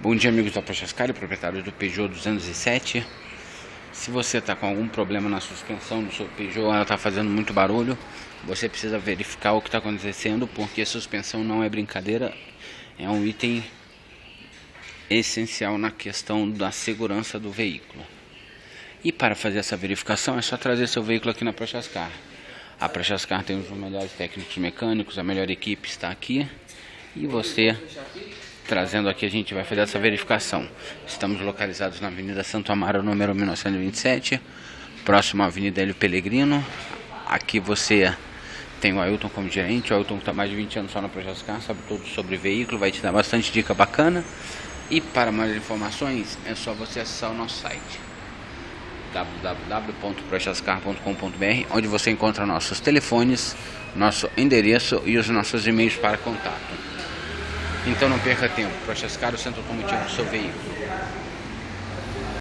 Bom dia, amigos da Prochascar, proprietário do Peugeot 207. Se você está com algum problema na suspensão do seu Peugeot, ela está fazendo muito barulho, você precisa verificar o que está acontecendo, porque a suspensão não é brincadeira, é um item essencial na questão da segurança do veículo. E para fazer essa verificação é só trazer seu veículo aqui na Prochascar. A Prochascar tem os melhores técnicos mecânicos, a melhor equipe está aqui, e você trazendo aqui a gente vai fazer essa verificação. Estamos localizados na Avenida Santo Amaro, número 1927, próximo à Avenida Hélio Pellegrino. Aqui você tem o Ailton como gerente. O Ailton está mais de 20 anos só na Prochascar, sabe tudo sobre veículo, vai te dar bastante dica bacana. E para mais informações é só você acessar o nosso site www.prochascar.com.br, onde você encontra nossos telefones, nosso endereço e os nossos e-mails para contato. Então não perca tempo, Prochascar, o centro automotivo do seu veículo.